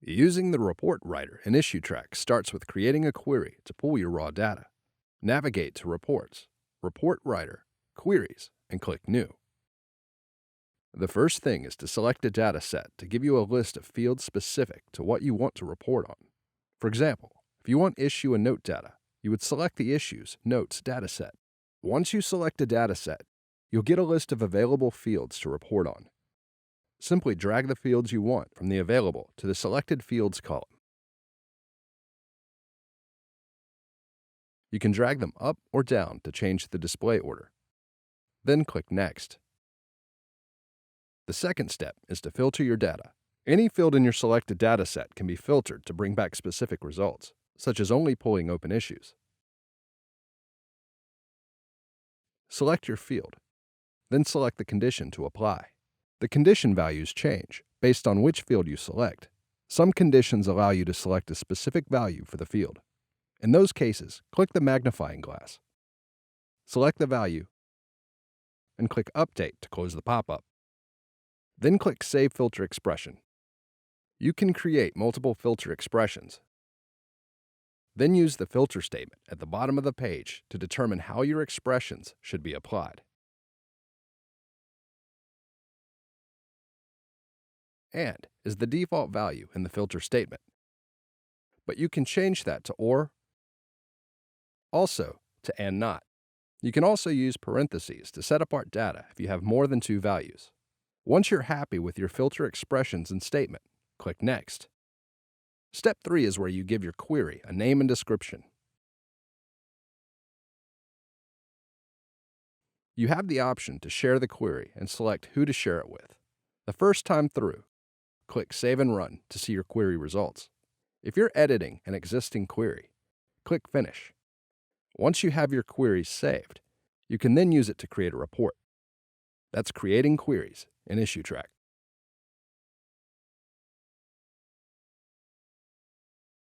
Using the report writer in Issuetrak starts with creating a query to pull your raw data. Navigate to Reports, Report Writer, Queries, and click New. The first thing is to select a data set to give you a list of fields specific to what you want to report on. For example, if you want issue and note data, you would select the Issues Notes dataset. Once you select a dataset, you'll get a list of available fields to report on. Simply drag the fields you want from the Available to the Selected Fields column. You can drag them up or down to change the display order. Then click Next. The second step is to filter your data. Any field in your selected dataset can be filtered to bring back specific results, such as only pulling open issues. Select your field, then select the condition to apply. The condition values change based on which field you select. Some conditions allow you to select a specific value for the field. In those cases, click the magnifying glass. Select the value and click Update to close the pop-up. Then click Save Filter Expression. You can create multiple filter expressions. Then use the filter statement at the bottom of the page to determine how your expressions should be applied. And is the default value in the filter statement. But you can change that to or, also to and not. You can also use parentheses to set apart data if you have more than two values. Once you're happy with your filter expressions and statement, click Next. Step 3 is where you give your query a name and description. You have the option to share the query and select who to share it with. The first time through, click Save and Run to see your query results. If you're editing an existing query, click Finish. Once you have your queries saved, you can then use it to create a report. That's creating queries in Issuetrak.